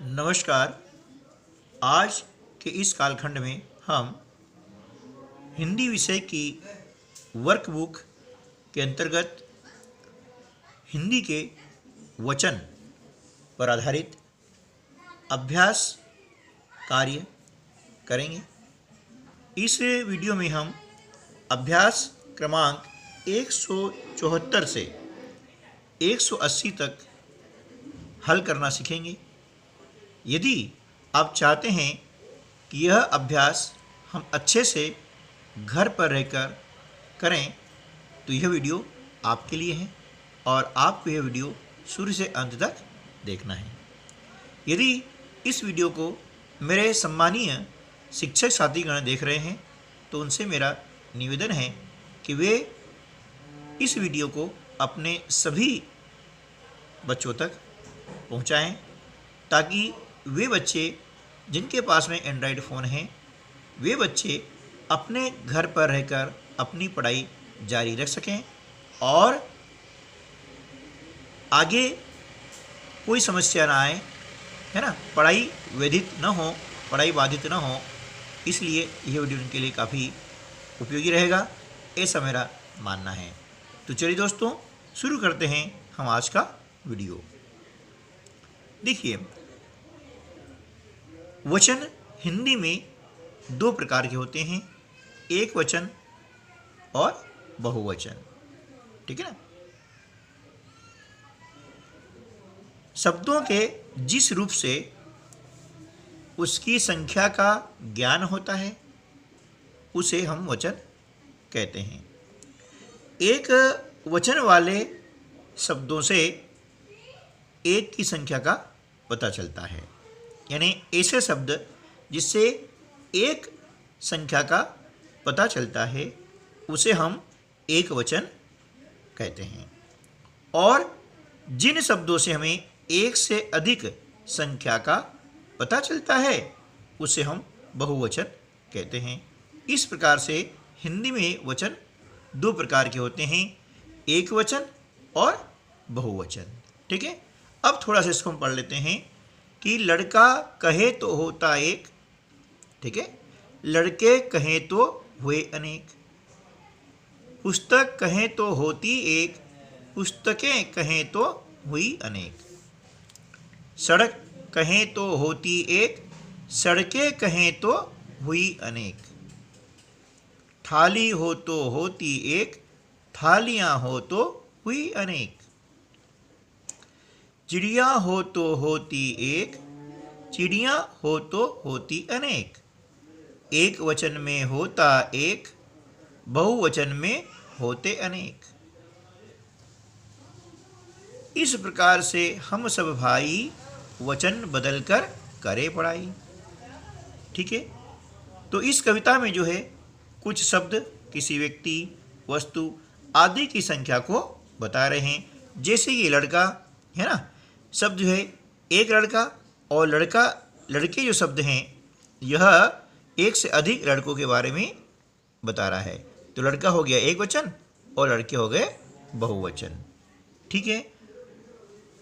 नमस्कार। आज के इस कालखंड में हम हिंदी विषय की वर्कबुक के अंतर्गत हिंदी के वचन पर आधारित अभ्यास कार्य करेंगे। इस वीडियो में हम अभ्यास क्रमांक 174 से 180 तक हल करना सीखेंगे। यदि आप चाहते हैं कि यह अभ्यास हम अच्छे से घर पर रहकर करें तो यह वीडियो आपके लिए है और आपको यह वीडियो शुरू से अंत तक देखना है। यदि इस वीडियो को मेरे सम्मानीय शिक्षक साथीगण देख रहे हैं तो उनसे मेरा निवेदन है कि वे इस वीडियो को अपने सभी बच्चों तक पहुंचाएं ताकि वे बच्चे जिनके पास में एंड्रॉयड फ़ोन हैं वे बच्चे अपने घर पर रहकर अपनी पढ़ाई जारी रख सकें और आगे कोई समस्या ना आए, है ना, पढ़ाई व्यथित न हो, पढ़ाई बाधित न हो। इसलिए यह वीडियो उनके लिए काफ़ी उपयोगी रहेगा, ऐसा मेरा मानना है। तो चलिए दोस्तों, शुरू करते हैं हम आज का वीडियो। देखिए, वचन हिंदी में दो प्रकार के होते हैं, एक वचन और बहुवचन। ठीक है ना। शब्दों के जिस रूप से उसकी संख्या का ज्ञान होता है उसे हम वचन कहते हैं। एक वचन वाले शब्दों से एक की संख्या का पता चलता है, यानी ऐसे शब्द जिससे एक संख्या का पता चलता है उसे हम एक वचन कहते हैं। और जिन शब्दों से हमें एक से अधिक संख्या का पता चलता है उसे हम बहुवचन कहते हैं। इस प्रकार से हिंदी में वचन दो प्रकार के होते हैं, एक वचन और बहुवचन। ठीक है। अब थोड़ा सा इसको हम पढ़ लेते हैं कि लड़का कहे तो होता एक, ठीक है, लड़के कहें तो हुए अनेक, पुस्तक कहें तो होती एक, पुस्तकें कहें तो हुई अनेक, सड़क कहें तो होती एक, सड़कें कहें तो हुई अनेक, थाली हो तो होती एक, थालियां हो तो हुई अनेक, चिड़िया हो तो होती एक, चिड़िया हो तो होती अनेक, एक वचन में होता एक, बहुवचन में होते अनेक। इस प्रकार से हम सब भाई वचन बदलकर करे पढ़ाई। ठीक है। तो इस कविता में जो है कुछ शब्द किसी व्यक्ति, वस्तु आदि की संख्या को बता रहे हैं। जैसे ये लड़का है ना, शब्द जो है एक लड़का, और लड़का लड़के जो शब्द हैं यह एक से अधिक लड़कों के बारे में बता रहा है। तो लड़का हो गया एक वचन और लड़के हो गए बहुवचन। ठीक है।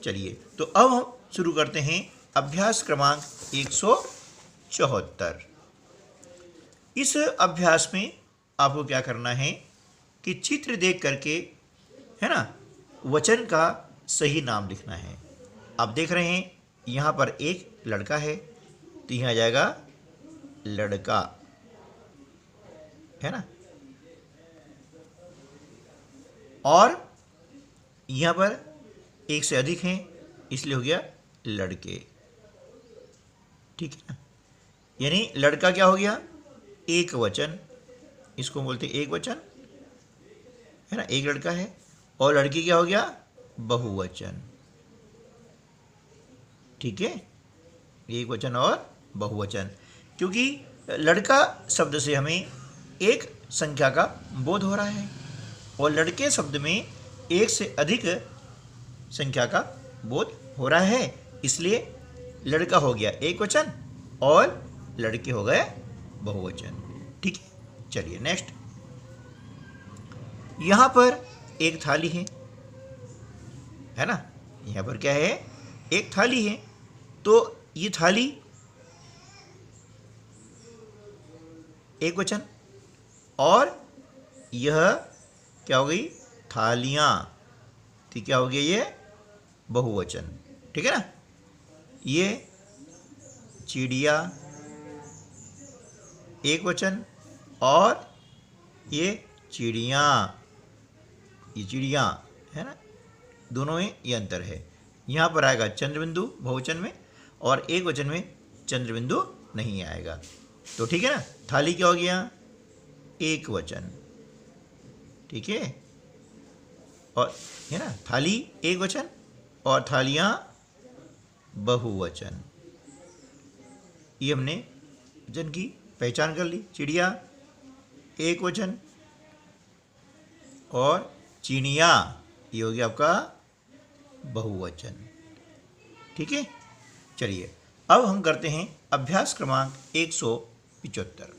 चलिए, तो अब हम शुरू करते हैं अभ्यास क्रमांक 174। इस अभ्यास में आपको क्या करना है कि चित्र देख करके, है ना, वचन का सही नाम लिखना है। आप देख रहे हैं यहाँ पर एक लड़का है तो यहाँ आ जाएगा लड़का, है ना, और यहाँ पर एक से अधिक हैं इसलिए हो गया लड़के। ठीक है ना। यानी लड़का क्या हो गया, एक वचन, इसको बोलते एक वचन, है ना, एक लड़का है। और लड़की क्या हो गया, बहुवचन। ठीक है, एक वचन और बहुवचन, क्योंकि लड़का शब्द से हमें एक संख्या का बोध हो रहा है और लड़के शब्द में एक से अधिक संख्या का बोध हो रहा है, इसलिए लड़का हो गया एक वचन और लड़के हो गए बहुवचन। ठीक है। चलिए नेक्स्ट। यहाँ पर एक थाली है ना, यहाँ पर क्या है, एक थाली है। तो ये थाली एक वचन, और यह क्या हो गई, थालियाँ, तो क्या हो गया ये बहुवचन। ठीक है ना। ये चिड़िया एक वचन, और ये चिड़ियाँ, ये चिड़ियाँ है ना, दोनों में ये अंतर है। यहाँ पर आएगा चंद्रबिंदु बहुवचन में, और एक वचन में चंद्रबिंदु नहीं आएगा। तो ठीक है ना, थाली क्या हो गया, एक वचन। ठीक है, और है ना, थाली एक वचन और थालियाँ बहुवचन। ये हमने वचन की पहचान कर ली। चिड़िया एक वचन और चिड़ियाँ ये हो गया आपका बहुवचन। ठीक है, चलिए अब हम करते हैं अभ्यास क्रमांक 175।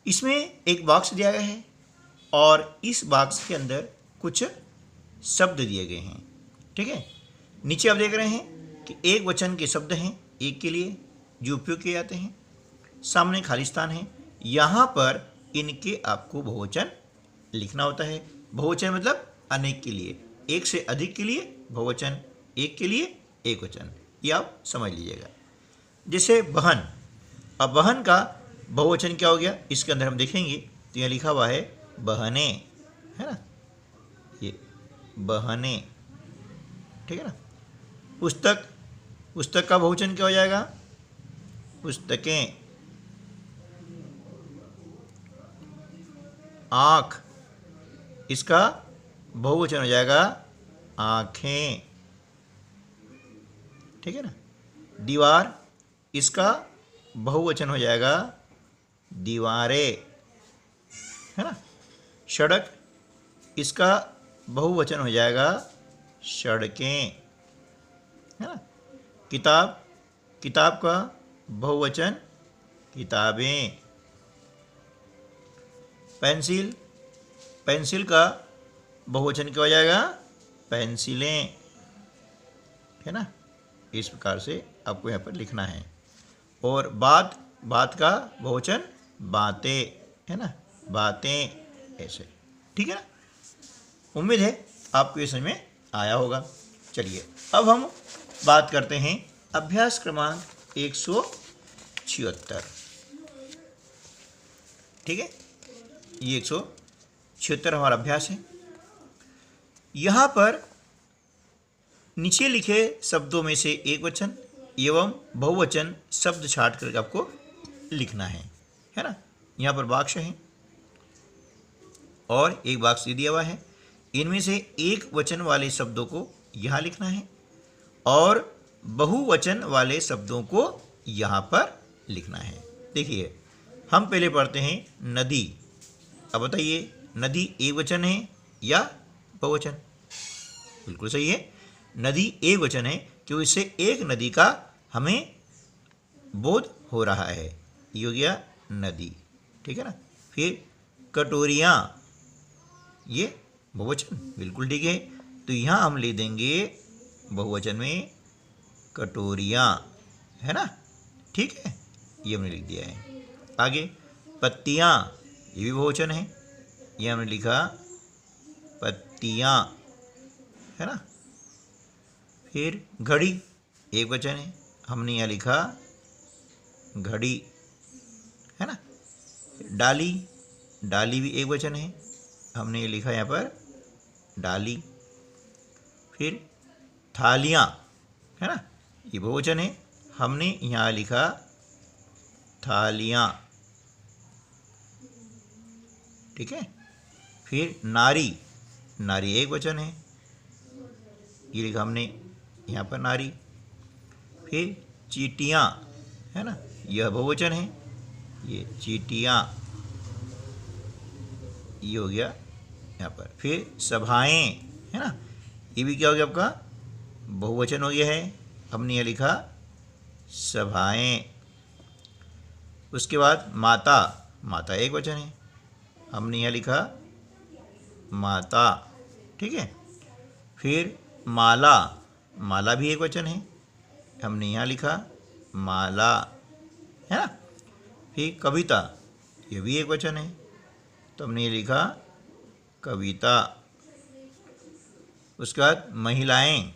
इसमें एक बॉक्स दिया गया है और इस बॉक्स के अंदर कुछ शब्द दिए गए हैं। ठीक है, नीचे आप देख रहे हैं कि एक वचन के शब्द हैं एक के लिए जो उपयोग किए जाते हैं। सामने खाली स्थान है, यहाँ पर इनके आपको बहुवचन लिखना होता है। बहुवचन मतलब अनेक के लिए, एक से अधिक के लिए बहुवचन, एक के लिए एक वचन, ये आप समझ लीजिएगा। जैसे बहन, अब बहन का बहुवचन क्या हो गया, इसके अंदर हम देखेंगे तो यहाँ लिखा हुआ है बहने, है ना, ये बहने। ठीक है ना। पुस्तक, पुस्तक का बहुवचन क्या हो जाएगा, पुस्तकें। आँख, इसका बहुवचन हो जाएगा आँखें। ठीक है ना। दीवार, इसका बहुवचन हो जाएगा दीवारें, है ना। सड़क, इसका बहुवचन हो जाएगा सड़कें, है ना। किताब, किताब का बहुवचन किताबें। पेंसिल, पेंसिल का बहुवचन क्या हो जाएगा, पेंसिलें, है ना। इस प्रकार से आपको यहाँ पर लिखना है। और बात, बात का बहुवचन बातें, है ना, बातें, ऐसे। ठीक है ना। उम्मीद है आपको ये समझ में आया होगा। चलिए अब हम बात करते हैं अभ्यास क्रमांक 176। ठीक है, ये 176 हमारा अभ्यास है। यहाँ पर नीचे लिखे शब्दों में से एक वचन एवं बहुवचन शब्द छांट कर आपको लिखना है ना। यहाँ पर वाक्य है और एक वाक्य दिया हुआ है। इनमें से एक वचन वाले शब्दों को यहाँ लिखना है और बहुवचन वाले शब्दों को यहाँ पर लिखना है। देखिए हम पहले पढ़ते हैं नदी। अब बताइए नदी एक वचन है या बहुवचन। बिल्कुल सही है, नदी एक वचन है क्योंकि इससे एक नदी का हमें बोध हो रहा है। ये हो गया नदी। ठीक है ना। फिर कटोरियाँ, ये बहुवचन, बिल्कुल ठीक है। तो यहाँ हम ले देंगे बहुवचन में कटोरियाँ, है ना। ठीक है, ये हमने लिख दिया है। आगे पत्तियाँ, ये भी बहुवचन है, ये हमने लिखा पत्तियाँ, है ना। फिर घड़ी एक वचन है, हमने यहाँ लिखा घड़ी, है ना। डाली, डाली भी एक वचन है, हमने ये लिखा यहाँ पर डाली। फिर थालियाँ, है ना, ये बहुवचन है, हमने यहाँ लिखा थालियाँ। ठीक है। फिर नारी, नारी एक वचन है, ये लिखा हमने यहाँ पर नारी। फिर चींटियाँ, है ना, यह बहुवचन है, ये चींटियाँ, ये हो गया यहाँ पर। फिर सभाएं, है ना, ये भी क्या हो गया आपका बहुवचन हो गया है, हमने यह लिखा सभाएं। उसके बाद माता, माता एक वचन है, हमने यह लिखा माता। ठीक है। फिर माला, माला भी एक वचन है, हमने यहाँ लिखा माला, है ना। फिर कविता, ये भी एक वचन है, तो हमने ये लिखा कविता। उसके बाद महिलाएं,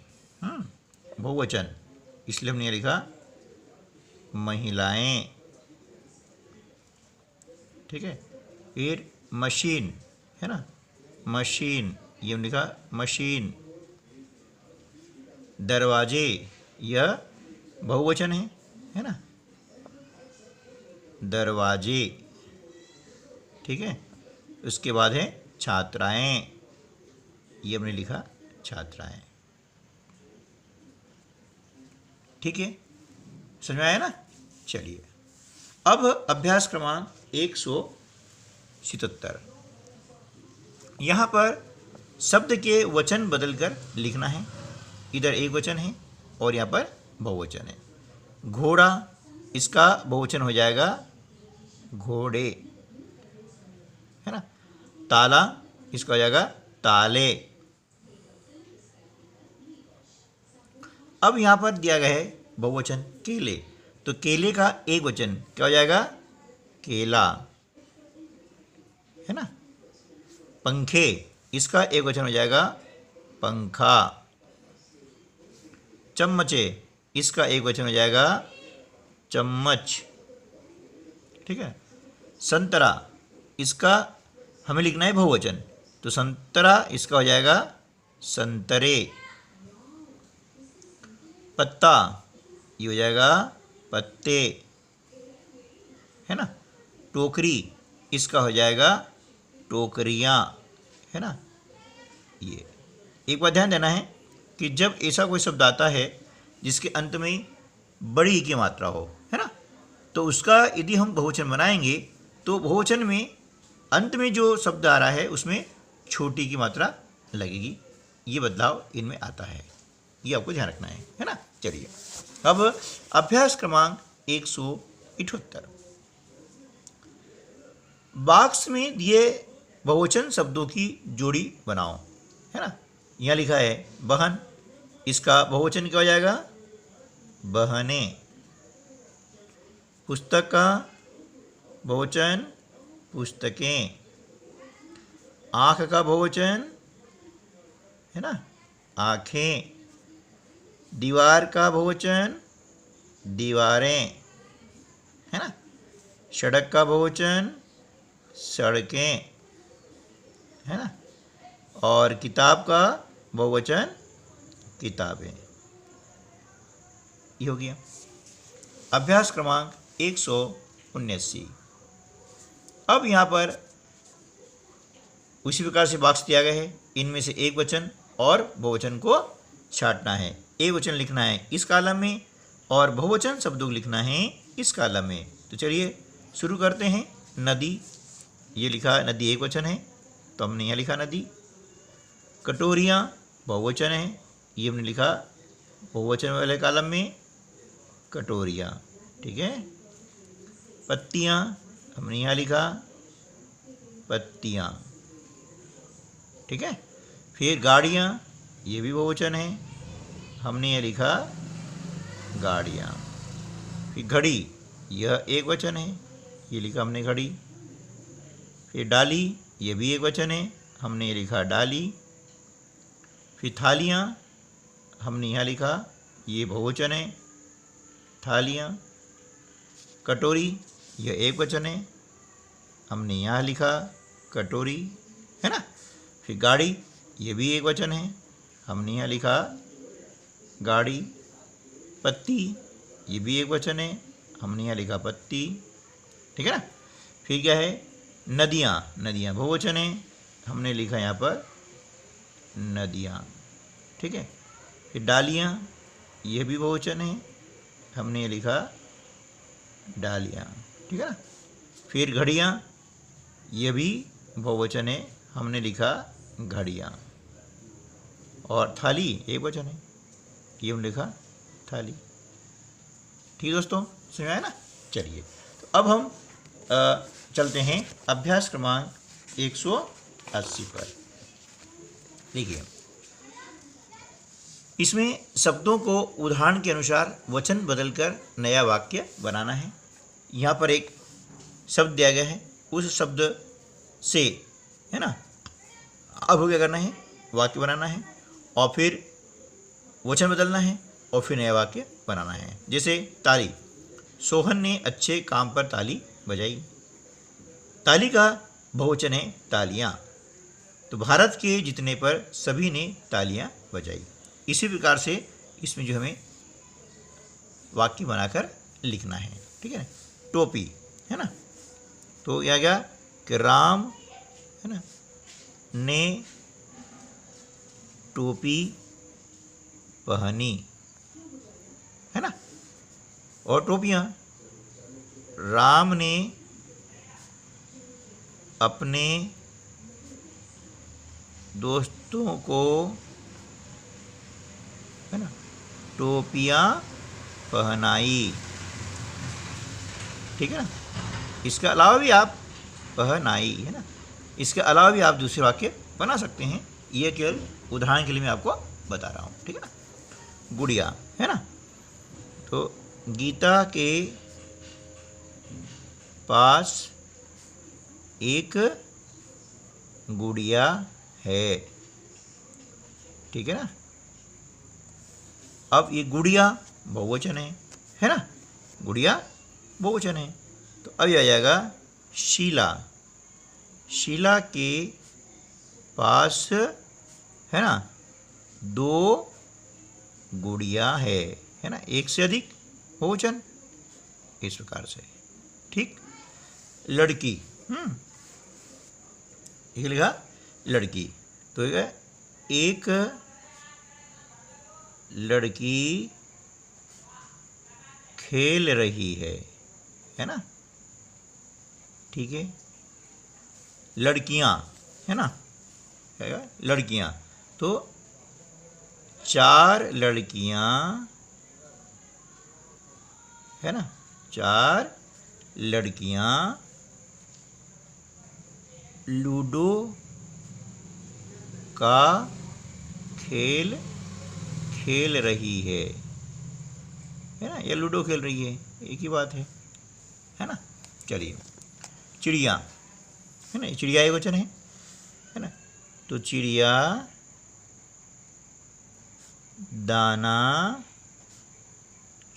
बहुवचन, इसलिए हमने ये लिखा महिलाएं, ठीक है। फिर मशीन, है ना, मशीन, ये हमने लिखा मशीन। दरवाजे, यह बहुवचन है ना, दरवाजे, ठीक है। उसके बाद है छात्राएं, ये हमने लिखा छात्राएं, ठीक है, समझ में आया ना। चलिए अब अभ्यास क्रमांक 177, यहाँ पर शब्द के वचन बदलकर लिखना है। इधर एक वचन है और यहाँ पर बहुवचन है। घोड़ा, इसका बहुवचन हो जाएगा घोड़े, है ना। ताला, इसका हो जाएगा ताले। अब यहाँ पर दिया गया है बहुवचन केले, तो केले का एक वचन क्या हो जाएगा केला, है ना। पंखे, इसका एक वचन हो जाएगा पंखा। चम्मचे, इसका एक वचन हो जाएगा चम्मच, ठीक है। संतरा, इसका हमें लिखना है बहुवचन, तो संतरा इसका हो जाएगा संतरे। पत्ता, ये हो जाएगा पत्ते, है ना। टोकरी, इसका हो जाएगा टोकरियाँ, है ना। ये एक बात ध्यान देना है कि जब ऐसा कोई शब्द आता है जिसके अंत में बड़ी की मात्रा हो, है ना, तो उसका यदि हम बहुवचन बनाएंगे तो बहुवचन में अंत में जो शब्द आ रहा है उसमें छोटी की मात्रा लगेगी। ये बदलाव इनमें आता है, ये आपको ध्यान रखना है ना। चलिए अब अभ्यास क्रमांक 178, बॉक्स में दिए बहुवचन शब्दों की जोड़ी बनाओ, है ना। यहाँ लिखा है बहन, इसका बहुवचन क्या हो जाएगा बहने। पुस्तक का बहुवचन पुस्तकें। आँख का बहुवचन है ना आँखें। दीवार का बहुवचन दीवारें, है ना। सड़क का बहुवचन सड़कें, है ना। और किताब का बहुवचन किताबें। ये हो गया। अभ्यास क्रमांक 179। अब यहाँ पर उसी प्रकार से बॉक्स दिया गया है, इनमें से एक वचन और बहुवचन को छांटना है। एक वचन लिखना है इस कॉलम में और बहुवचन शब्दों को लिखना है इस कॉलम में। तो चलिए शुरू करते हैं। नदी, ये लिखा है नदी एक वचन है, तो हमने यहाँ लिखा नदी। कटोरियाँ बहुवचन है, ये हमने लिखा बहुवचन वाले कॉलम में कटोरियाँ, ठीक है। पत्तियाँ हमने यहाँ लिखा पत्तियाँ, ठीक है। फिर गाड़ियाँ, ये भी बहुवचन है, हमने ये लिखा गाड़ियाँ। फिर घड़ी, यह एक वचन है, ये लिखा हमने घड़ी। फिर डाली, ये भी एक वचन है, हमने ये लिखा डाली। फिर थालियाँ, हमने यहाँ लिखा ये बहुवचन है थालियाँ। कटोरी, यह एक वचन है, हमने यहाँ लिखा कटोरी, है ना। फिर गाड़ी, ये भी एक वचन है, हमने यहाँ लिखा गाड़ी। पत्ती, ये भी एक वचन है, हमने यहाँ लिखा पत्ती, ठीक है ना। फिर क्या है नदियाँ, नदियाँ बहुवचन है, हमने लिखा यहाँ पर नदियाँ, ठीक है। फिर डालियाँ, ये भी बहुवचन है, हमने ये लिखा डालियाँ, ठीक है ना। फिर घड़ियाँ, ये भी बहुवचन है, हमने लिखा घड़ियाँ। और थाली एक वचन है, ये हमने लिखा थाली। ठीक है दोस्तों, समझ आया ना। चलिए तो अब हम चलते हैं अभ्यास क्रमांक 180 पर। देखिए इसमें शब्दों को उदाहरण के अनुसार वचन बदलकर नया वाक्य बनाना है। यहाँ पर एक शब्द दिया गया है, उस शब्द से, है ना, अब क्या करना है, वाक्य बनाना है और फिर वचन बदलना है और फिर नया वाक्य बनाना है। जैसे ताली, सोहन ने अच्छे काम पर ताली बजाई। ताली का बहुवचन है तालियाँ, तो भारत के जीतने पर सभी ने तालियाँ बजाई। इसी प्रकार से इसमें जो हमें वाक्य बनाकर लिखना है, ठीक है ना। टोपी, है ना, तो यह गया कि राम, है ना, ने टोपी पहनी, है ना। और टोपियाँ, राम ने अपने दोस्तों को, है ना, टोपियाँ पहनाई, ठीक है ना। इसके अलावा भी आप पहनाई, है ना, इसके अलावा भी आप दूसरे वाक्य बना सकते हैं। ये केवल उदाहरण के लिए मैं आपको बता रहा हूँ, ठीक है ना। गुड़िया, है ना, तो गीता के पास एक गुड़िया है, ठीक है ना। अब ये गुड़िया बहुवचन है ना, गुड़िया बहुवचन है, तो अब आ जाएगा शीला। शीला के पास, है ना, 2 गुड़िया है ना, एक से अधिक बहुवचन, इस प्रकार से, ठीक। लड़की, एक लिखा लड़की, तो एक लड़की खेल रही है ना, ठीक है। लड़कियां, है ना, लड़कियां, तो 4 लड़कियां, है ना, 4 लड़कियां लूडो का खेल खेल रही है ना, ये लूडो खेल रही है, एक ही बात है ना। चलिए, चिड़िया, है ना, चिड़िया एक वचन है ना, तो चिड़िया दाना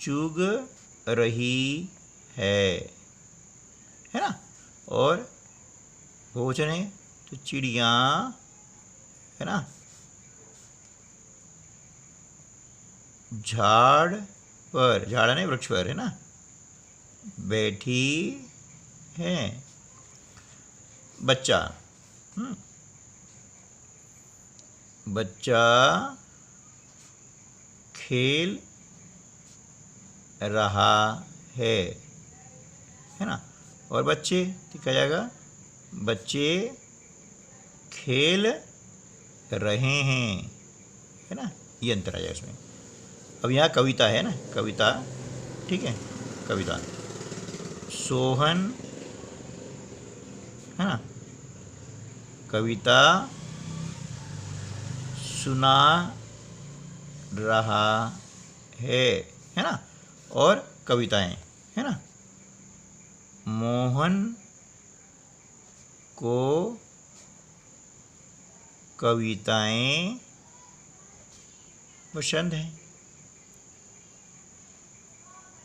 चुग रही है ना, और बहुवचन है, तो चिड़िया, है ना, झाड़ पर, झाड़ नहीं वृक्ष पर, है ना, बैठी है। बच्चा, बच्चा खेल रहा है ना, और बच्चे तो क्या जाएगा, बच्चे खेल रहे हैं, है ना, ये अंतर आ जाएगा इसमें। अब यहाँ कविता है ना, कविता, ठीक है, कविता, सोहन, है ना, कविता सुना रहा है ना, और कविताएं, है ना, मोहन को कविताएं पसंद हैं,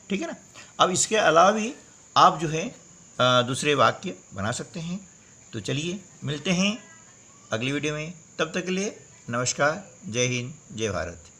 ठीक है ना। अब इसके अलावा भी आप जो है दूसरे वाक्य बना सकते हैं। तो चलिए मिलते हैं अगली वीडियो में, तब तक के लिए नमस्कार, जय हिंद, जय भारत।